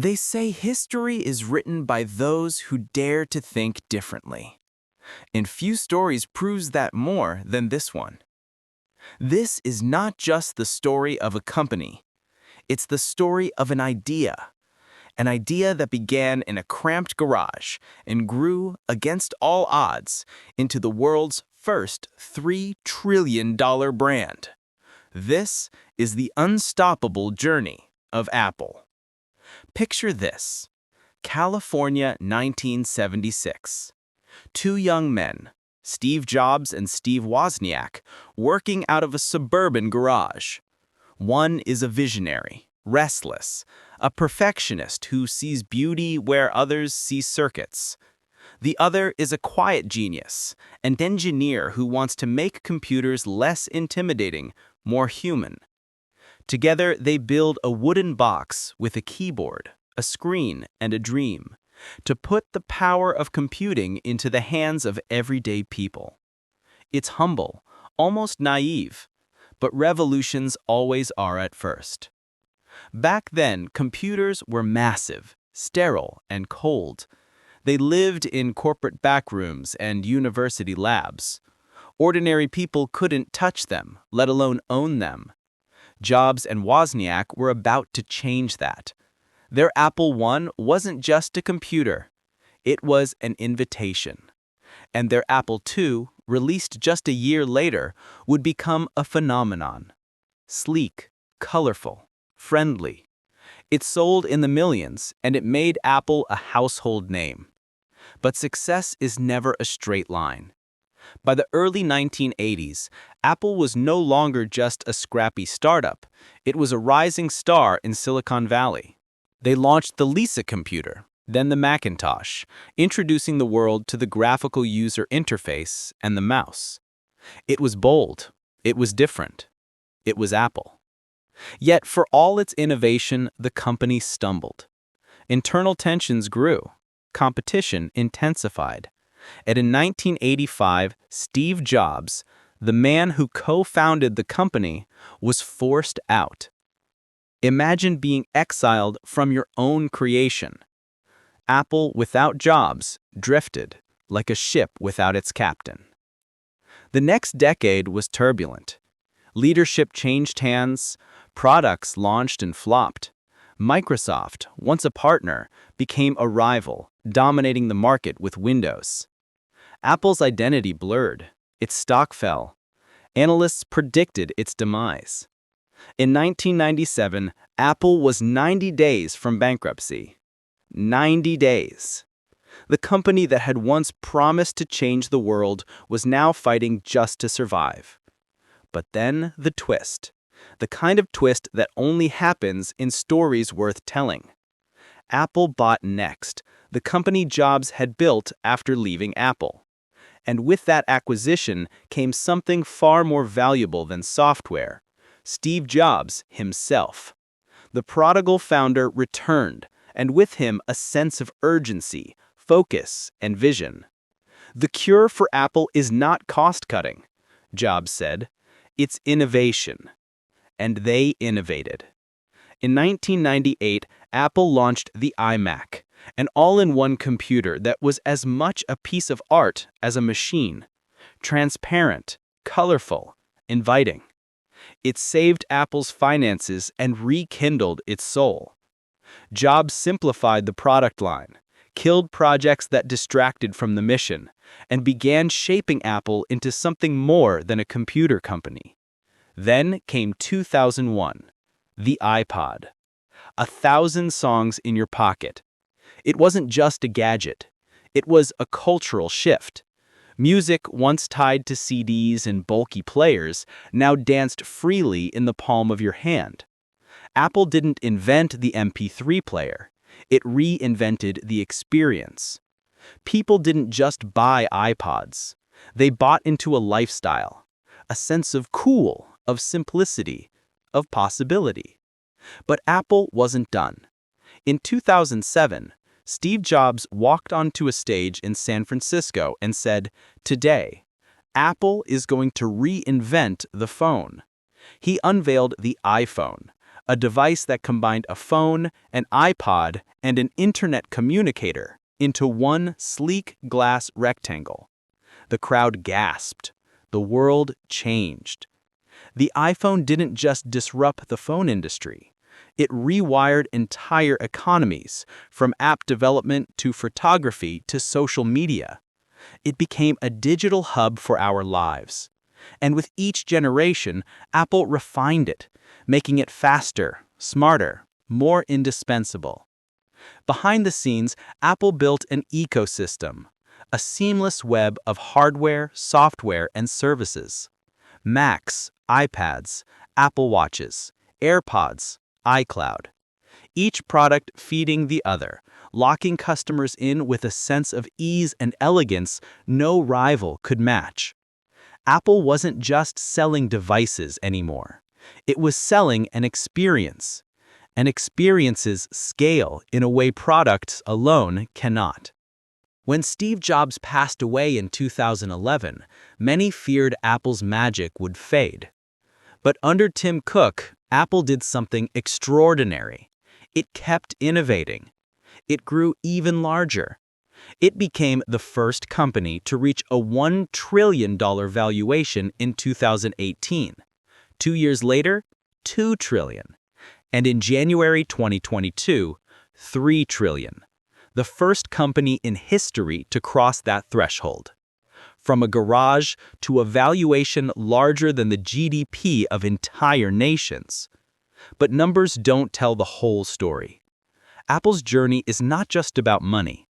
They say history is written by those who dare to think differently. And few stories proves that more than this one. This is not just the story of a company. It's the story of an idea that began in a cramped garage and grew, against all odds, into the world's first $3 trillion brand. This is the unstoppable journey of Apple. Picture this: California, 1976. Two young men, Steve Jobs and Steve Wozniak, working out of a suburban garage. One is a visionary, restless, a perfectionist who sees beauty where others see circuits. The other is a quiet genius, an engineer who wants to make computers less intimidating, more human. Together, they build a wooden box with a keyboard, a screen, and a dream, to put the power of computing into the hands of everyday people. It's humble, almost naive, but revolutions always are at first. Back then, computers were massive, sterile, and cold. They lived in corporate backrooms and university labs. Ordinary people couldn't touch them, let alone own them. Jobs and Wozniak were about to change that. Their Apple I wasn't just a computer. It was an invitation. And their Apple II, released just a year later, would become a phenomenon. Sleek, colorful, friendly. It sold in the millions, and it made Apple a household name. But success is never a straight line. By the early 1980s, Apple was no longer just a scrappy startup. It was a rising star in Silicon Valley. They launched the Lisa computer, then the Macintosh, introducing the world to the graphical user interface and the mouse. It was bold. It was different. It was Apple. Yet, for all its innovation, the company stumbled. Internal tensions grew. Competition intensified. And in 1985, Steve Jobs, the man who co-founded the company, was forced out. Imagine being exiled from your own creation. Apple, without Jobs, drifted like a ship without its captain. The next decade was turbulent. Leadership changed hands, products launched and flopped. Microsoft, once a partner, became a rival, dominating the market with Windows. Apple's identity blurred. Its stock fell. Analysts predicted its demise. In 1997, Apple was 90 days from bankruptcy. 90 days. The company that had once promised to change the world was now fighting just to survive. But then the twist. The kind of twist that only happens in stories worth telling. Apple bought Next, the company Jobs had built after leaving Apple. And with that acquisition came something far more valuable than software: Steve Jobs himself. The prodigal founder returned, and with him a sense of urgency, focus, and vision. The cure for Apple is not cost-cutting, Jobs said. It's innovation. And they innovated. In 1998, Apple launched the iMac, an all-in-one computer that was as much a piece of art as a machine. Transparent, colorful, inviting. It saved Apple's finances and rekindled its soul. Jobs simplified the product line, killed projects that distracted from the mission, and began shaping Apple into something more than a computer company. Then came 2001, the iPod. 1,000 songs in your pocket. It wasn't just a gadget. It was a cultural shift. Music, once tied to CDs and bulky players, now danced freely in the palm of your hand. Apple didn't invent the MP3 player. It reinvented the experience. People didn't just buy iPods. They bought into a lifestyle, a sense of cool, of simplicity, of possibility. But Apple wasn't done. In 2007, Steve Jobs walked onto a stage in San Francisco and said, "Today, Apple is going to reinvent the phone." He unveiled the iPhone, a device that combined a phone, an iPod, and an internet communicator into one sleek glass rectangle. The crowd gasped. The world changed. The iPhone didn't just disrupt the phone industry. It rewired entire economies, from app development to photography to social media. It became a digital hub for our lives. And with each generation, Apple refined it, making it faster, smarter, more indispensable. Behind the scenes, Apple built an ecosystem, a seamless web of hardware, software, and services. Macs, iPads, Apple Watches, AirPods, iCloud. Each product feeding the other, locking customers in with a sense of ease and elegance no rival could match. Apple wasn't just selling devices anymore. It was selling an experience. And experiences scale in a way products alone cannot. When Steve Jobs passed away in 2011, many feared Apple's magic would fade. But under Tim Cook, Apple did something extraordinary. It kept innovating. It grew even larger. It became the first company to reach a $1 trillion valuation in 2018. 2 years later, $2 trillion. And in January 2022, $3 trillion. The first company in history to cross that threshold. From a garage to a valuation larger than the GDP of entire nations. But numbers don't tell the whole story. Apple's journey is not just about money.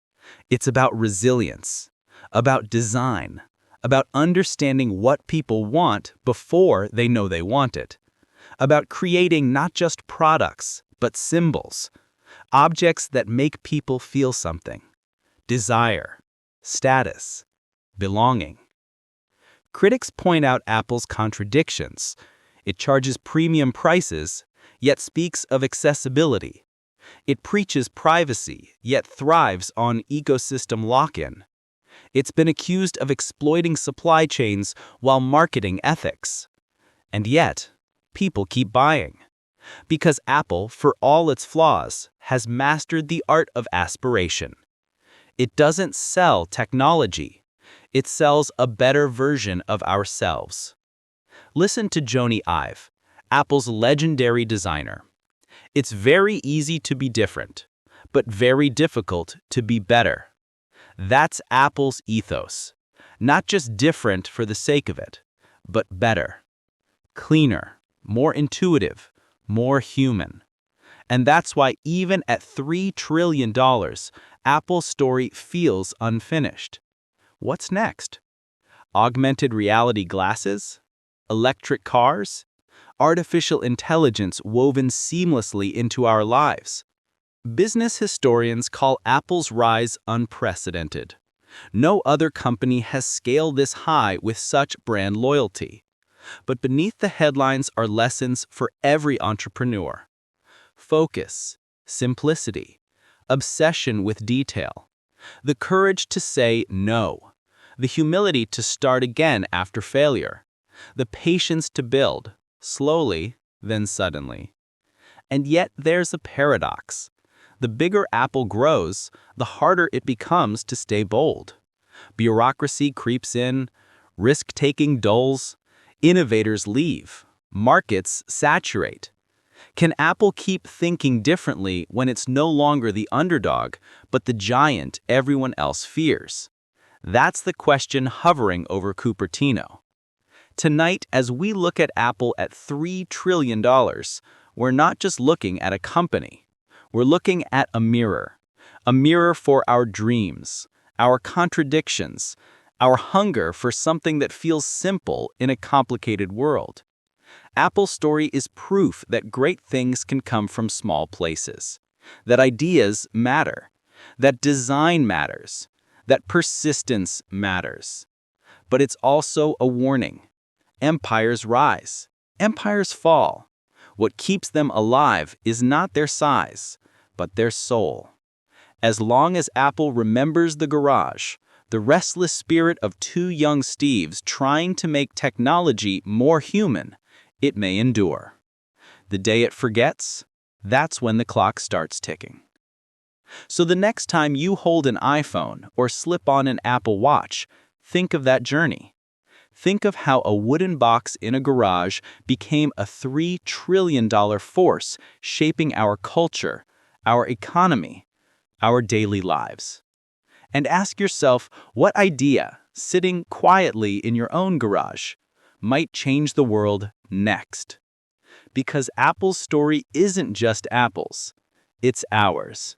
It's about resilience, about design, about understanding what people want before they know they want it, about creating not just products, but symbols, objects that make people feel something, desire, status, belonging. Critics point out Apple's contradictions. It charges premium prices, yet speaks of accessibility. It preaches privacy, yet thrives on ecosystem lock-in. It's been accused of exploiting supply chains while marketing ethics. And yet, people keep buying. Because Apple, for all its flaws, has mastered the art of aspiration. It doesn't sell technology. It sells a better version of ourselves. Listen to Jony Ive, Apple's legendary designer. It's very easy to be different, but very difficult to be better. That's Apple's ethos. Not just different for the sake of it, but better. Cleaner, more intuitive, more human. And that's why even at $3 trillion, Apple's story feels unfinished. What's next? Augmented reality glasses? Electric cars? Artificial intelligence woven seamlessly into our lives? Business historians call Apple's rise unprecedented. No other company has scaled this high with such brand loyalty. But beneath the headlines are lessons for every entrepreneur. Focus, simplicity, obsession with detail, the courage to say no, the humility to start again after failure, the patience to build, slowly, then suddenly. And yet there's a paradox. The bigger Apple grows, the harder it becomes to stay bold. Bureaucracy creeps in, risk-taking dulls, innovators leave, markets saturate. Can Apple keep thinking differently when it's no longer the underdog, but the giant everyone else fears? That's the question hovering over Cupertino. Tonight, as we look at Apple at $3 trillion, we're not just looking at a company. We're looking at a mirror for our dreams, our contradictions, our hunger for something that feels simple in a complicated world. Apple's story is proof that great things can come from small places, that ideas matter, that design matters, that persistence matters. But it's also a warning. Empires rise, empires fall. What keeps them alive is not their size, but their soul. As long as Apple remembers the garage, the restless spirit of two young Steves trying to make technology more human, it may endure. The day it forgets, that's when the clock starts ticking. So the next time you hold an iPhone or slip on an Apple Watch, think of that journey. Think of how a wooden box in a garage became a $3 trillion force shaping our culture, our economy, our daily lives. And ask yourself what idea, sitting quietly in your own garage, might change the world next. Because Apple's story isn't just Apple's, it's ours.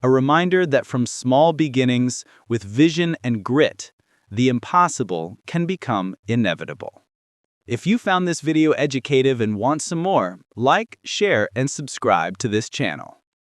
A reminder that from small beginnings, with vision and grit, the impossible can become inevitable. If you found this video educative and want some more, like, share, and subscribe to this channel.